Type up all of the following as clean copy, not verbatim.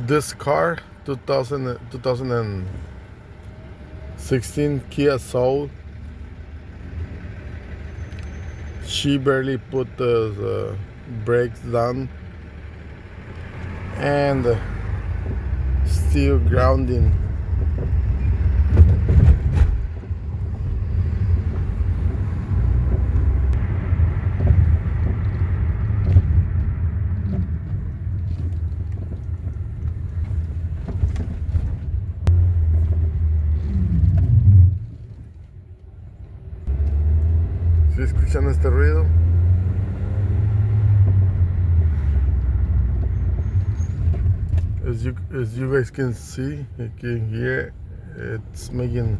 This car, 2016 Kia Soul, she barely put the brakes down and still grounding. ¿Sí escuchan este ruido? As you guys can see, you can hear, it's making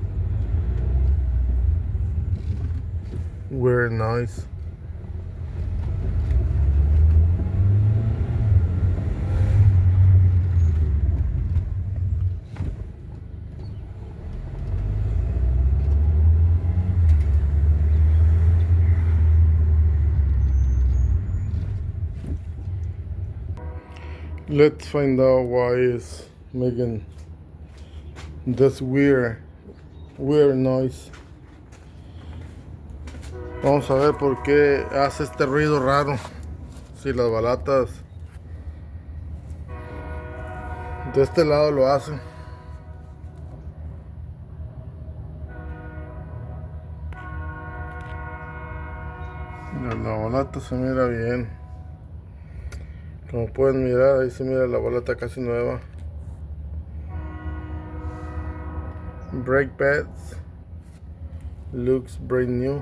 weird noise. Let's find out why it's making this weird noise. Vamos a ver por qué hace este ruido raro. Si las balatas de este lado lo hacen. La balata se mira bien. Como pueden mirar, ahí se mira la balata casi nueva. Brake pads looks brand new.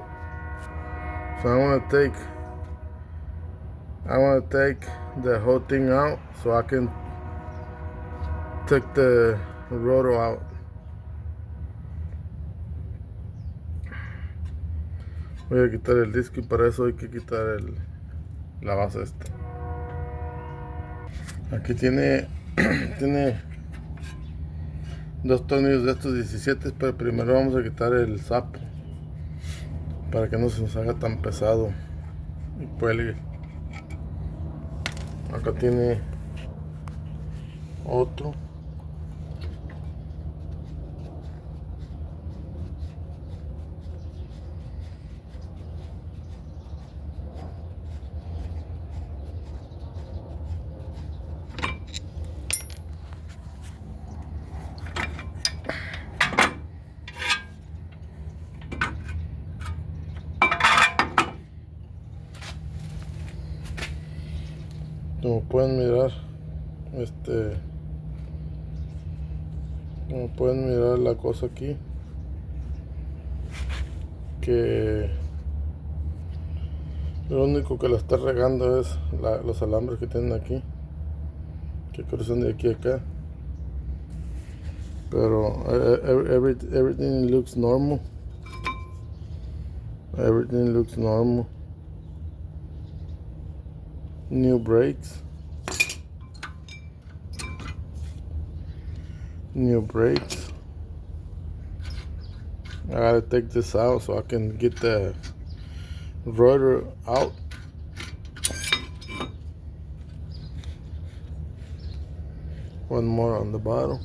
So I want to take the whole thing out so I can take the rotor out. Voy a quitar el disco y para eso hay que quitar la base esta. Aquí tiene dos tornillos de estos 17, pero primero vamos a quitar el sapo para que no se nos haga tan pesado y cuelgue. Acá tiene otro. Como pueden mirar, como pueden mirar la cosa aquí, que lo único que la está regando es los alambres que tienen aquí, que cruzan de aquí a acá. Pero everything looks normal. Everything looks normal. New brakes. New brakes. I gotta take this out so I can get the rotor out. One more on the bottom.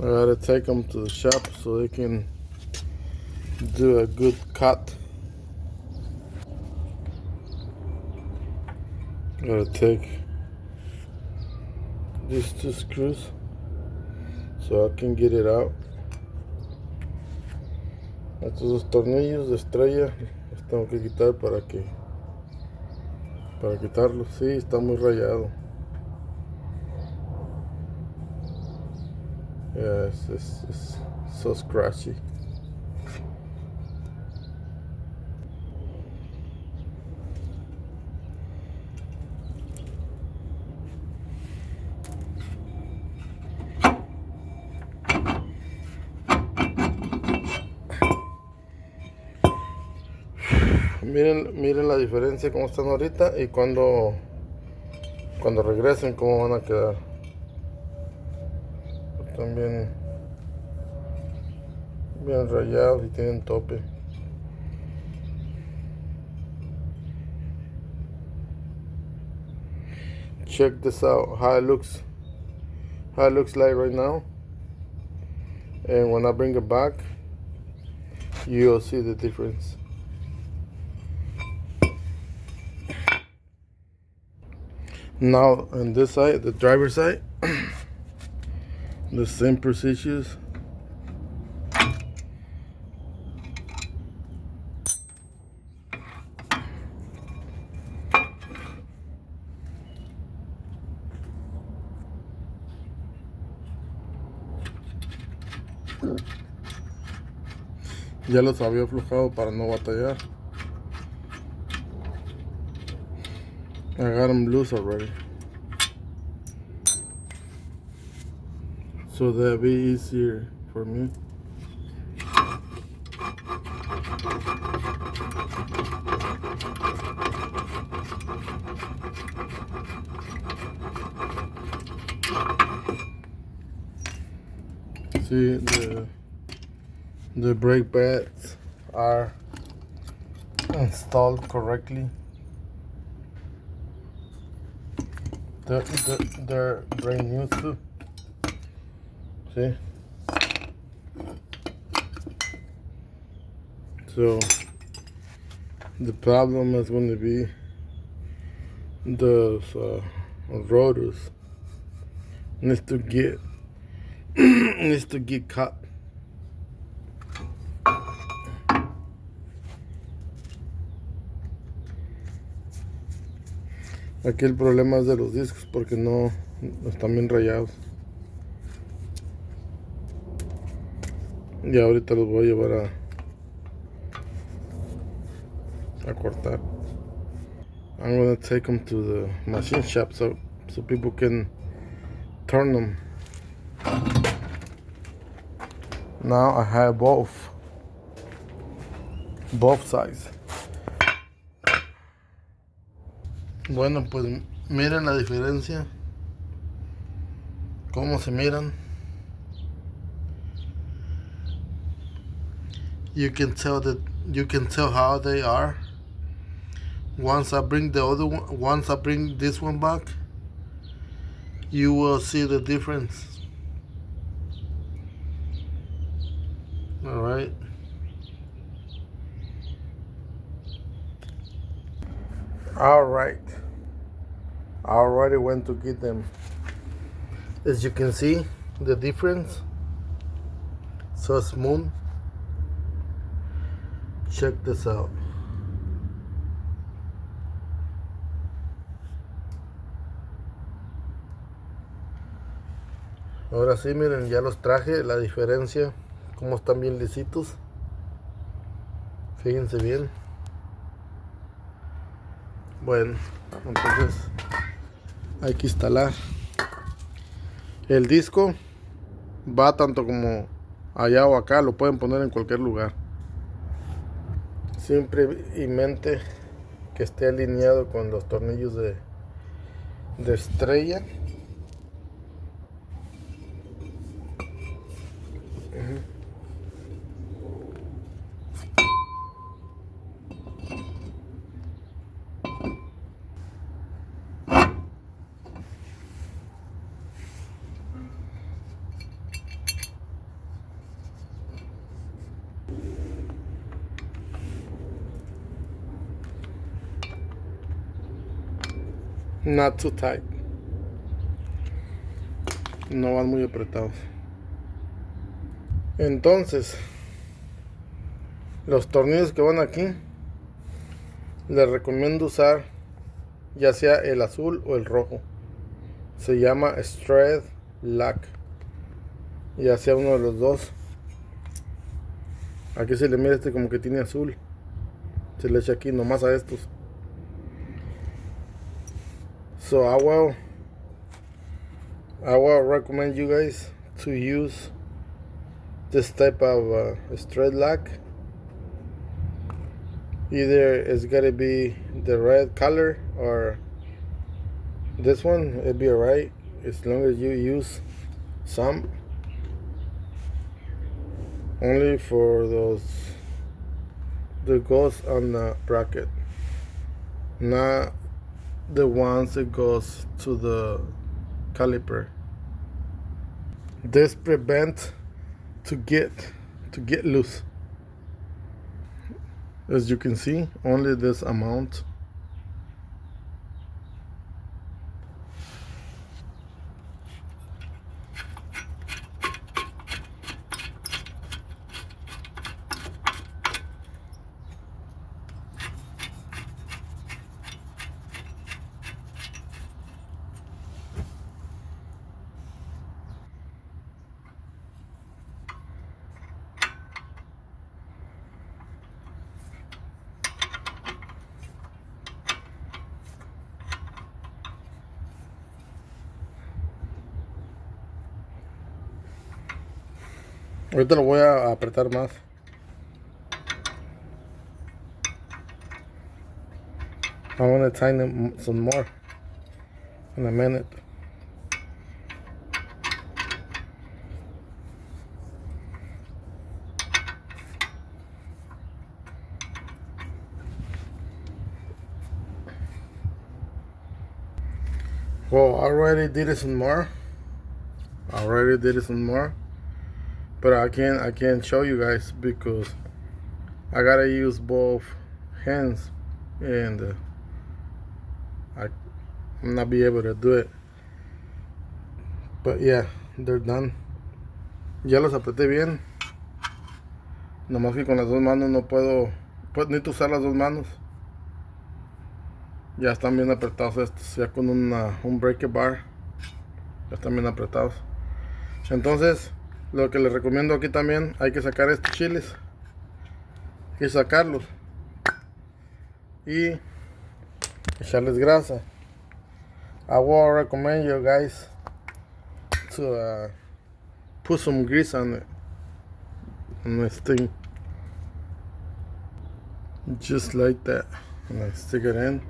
I gotta take them to the shop so they can do a good cut. Gotta take these two screws so I can get it out. Estos dos tornillos de estrella los tengo que quitar para quitarlos. Sí, está muy rayado. Yeah, it's so scratchy. Miren la diferencia como están ahorita y cuando cuando regresen cómo van a quedar. También bien rayados y tienen tope. Check this out, how it looks like right now, and when I bring it back you'll see the difference. Now on this side, the driver's side, the same procedures. Ya los había aflojado para no batallar. I got them loose already, so that'll be easier for me. See, the brake pads are installed correctly. They're brand new too. See? So the problem is going to be those rotors needs to get cut. Aquí el problema es de los discos porque no están bien rayados. Y ahorita los voy a llevar a cortar. I'm gonna take them to the machine shop so people can turn them. Now I have both sides. Bueno, pues miren la diferencia, cómo se miran. You can tell how they are. Once I bring this one back, you will see the difference. All right. All right. I already went to get them. As you can see, the difference. So smooth. Check this out. Ahora sí, miren, ya los traje, la diferencia, cómo están bien lisitos. Fíjense bien. Bueno, entonces hay que instalar. El disco va tanto como allá o acá, lo pueden poner en cualquier lugar. Simplemente que esté alineado con los tornillos de estrella. Not too tight. No van muy apretados. Entonces, los tornillos que van aquí, les recomiendo usar ya sea el azul o el rojo. Se llama Straight Lock. Ya sea uno de los dos. Aquí se le mira este como que tiene azul. Se le echa aquí nomás a estos. So I will recommend you guys to use this type of straight lock. Either it's gotta be the red color or This one, it'll be alright as long as you use some only for those that goes on the bracket, not the ones that goes to the caliper. This prevent to get loose. As you can see, only this amount. Ahorita lo voy a apretar más. I want to tighten some more in a minute. Well, I already did it some more. But I can't show you guys because I gotta use both hands, and I'm not be able to do it. But yeah, they're done. Ya los apreté bien. Nomás que con las dos manos no puedo. Pues necesito usar las dos manos. Ya están bien apretados estos. Ya con un breaker bar. Ya están bien apretados. Entonces, lo que les recomiendo aquí también, hay que sacar estos chiles. Hay que sacarlos. Y echarles grasa. I will recommend you guys to put some grease on it, on this thing, just like that, and I stick it in.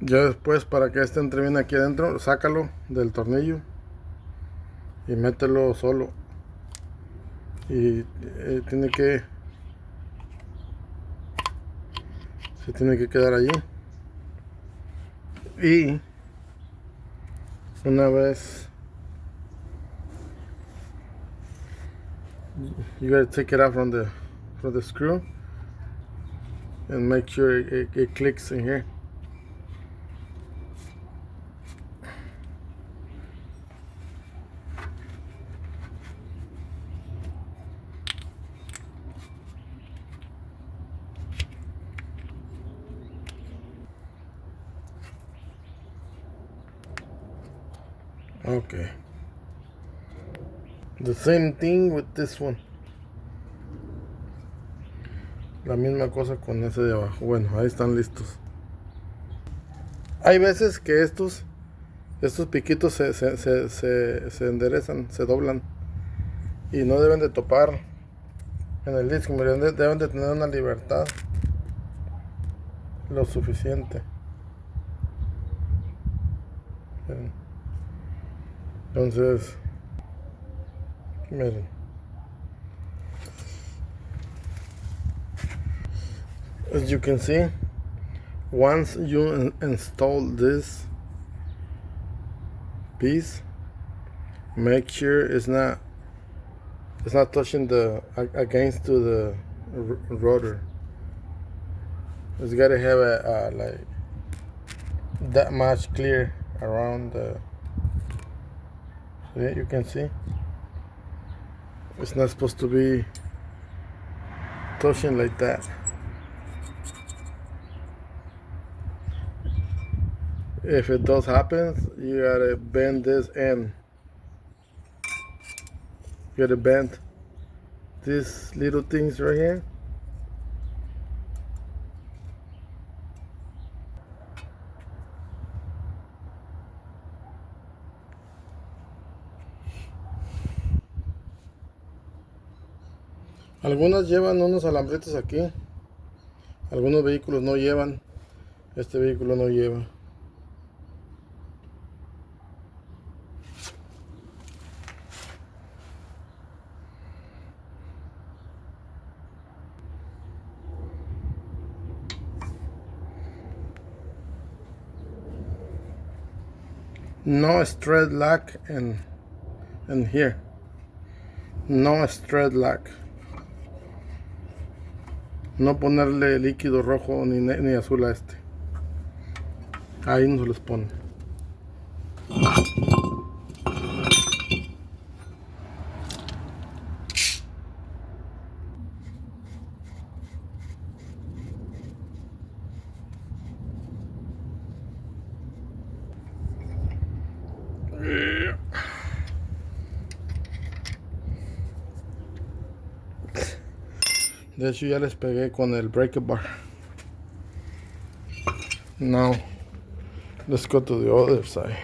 Ya después, para que este entre bien aquí adentro, sácalo del tornillo y mételo solo. Y se tiene que quedar allí. Y una vez, you gotta take it out from the screw and make sure it clicks in here. Okay. The same thing with this one. La misma cosa con ese de abajo. Bueno, ahí están listos. Hay veces que estos piquitos se enderezan, se doblan y no deben de topar en el disco. Deben de tener una libertad lo suficiente. Entonces, miren, as you can see, once you install this piece, make sure it's not touching against to the rotor. It's got to have a like that much clear around the. Yeah, you can see it's not supposed to be touching like that. If it does happen, you gotta bend this end. You gotta bend these little things right here. Algunas llevan unos alambritos aquí, algunos vehículos no llevan, este vehículo no lleva. No straight lock in here. No straight lock. No ponerle líquido rojo ni azul a este. Ahí no se los pone. De hecho ya les pegué con el breaker bar. Now let's go to the other side.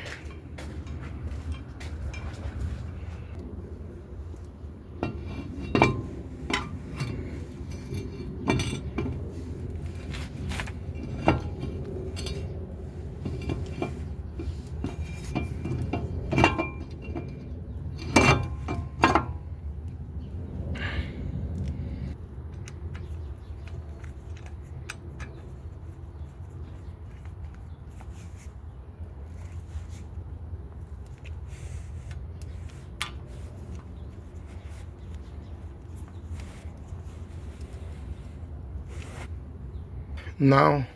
Now,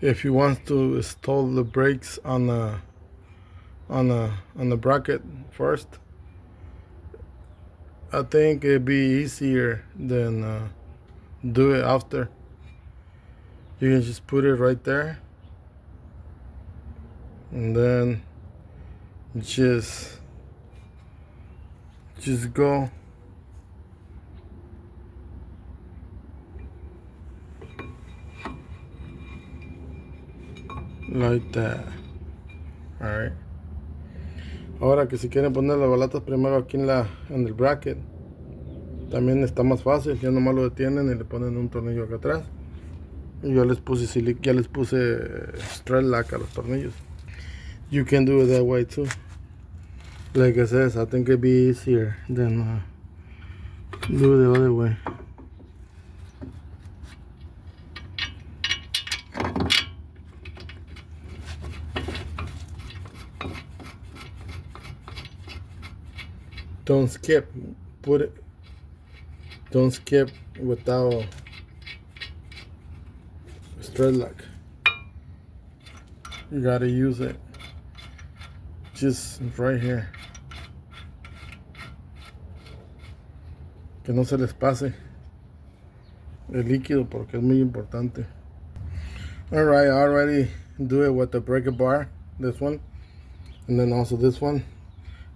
if you want to install the brakes on the bracket first, I think it'd be easier than do it after. You can just put it right there, and then just go. Like that. Alright. Ahora que si quieren poner las balatas primero aquí en el bracket, también está más fácil. Ya nomás lo detienen y le ponen un tornillo acá atrás. Y yo les puse straight lock a los tornillos. You can do it that way too. Like I said, I think it'd be easier than do it the other way. Don't skip. Don't skip without straight lock. You gotta use it just right here. Que no se les pase el líquido porque es muy importante. Alright, I already do it with the breaker bar, this one, and then also this one,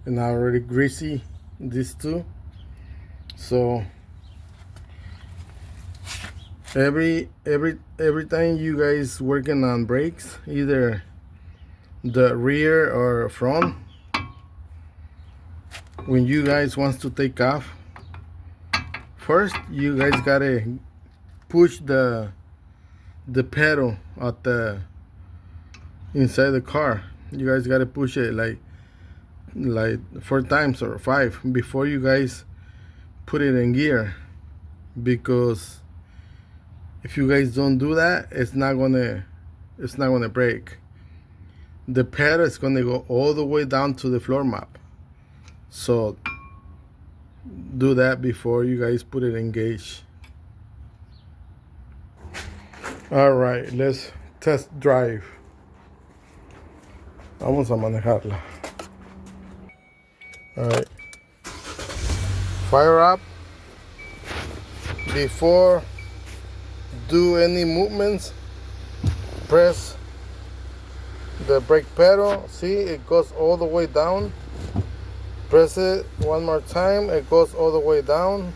and I already greasy these two. So every time you guys working on brakes, either the rear or front, when you guys wants to take off, first you guys gotta push the pedal at the inside the car. You guys gotta push it like 4 times or 5 before you guys put it in gear, because if you guys don't do that, it's not gonna brake. The pedal is gonna go all the way down to the floor map. So do that before you guys put it in gauge. Alright, let's test drive. Vamos a manejarla. Alright. Fire up. Before do any movements, press the brake pedal. See, it goes all the way down. Press it one more time, it goes all the way down.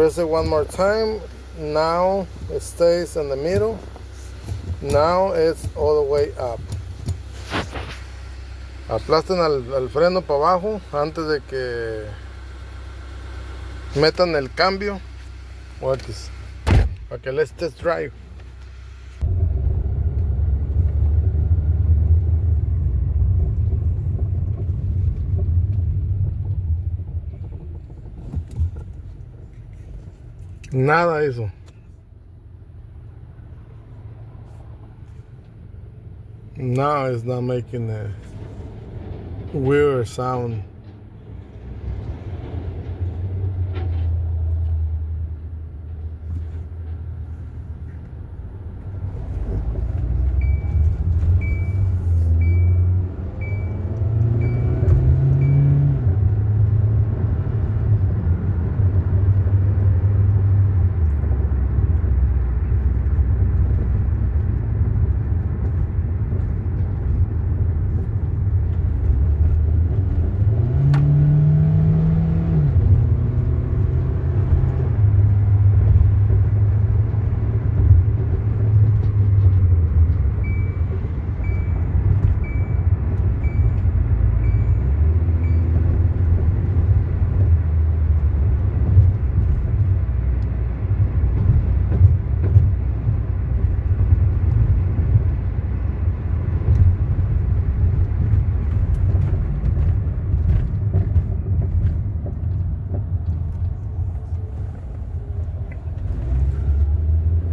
Press it one more time. Now it stays in the middle. Now it's all the way up. Aplasten al freno para abajo antes de que metan el cambio. Okay, let's test drive. Nada eso. No, it's not making a weird sound.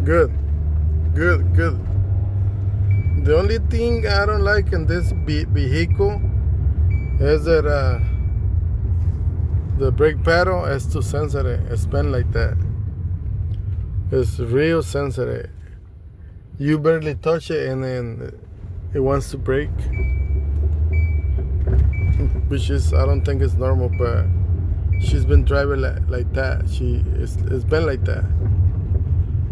Good. The only thing I don't like in this vehicle is that the brake pedal is too sensitive. It's been like that. It's real sensitive. You barely touch it and then it wants to brake, which is, I don't think it's normal, but she's been driving like that. It's been like that.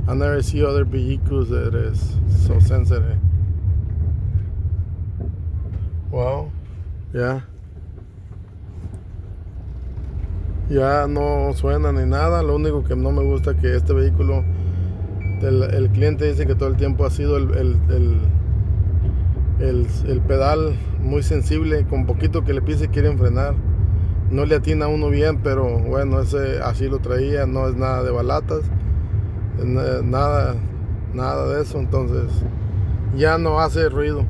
I never see other vehicles that is so sensitive. Wow, ya no suena ni nada. Lo único que no me gusta es que este vehículo, el cliente dice que todo el tiempo ha sido el pedal muy sensible. Con poquito que le pise quieren frenar. No le atina a uno bien, pero bueno, ese así lo traía. No es nada de balatas, nada de eso. Entonces ya no hace ruido.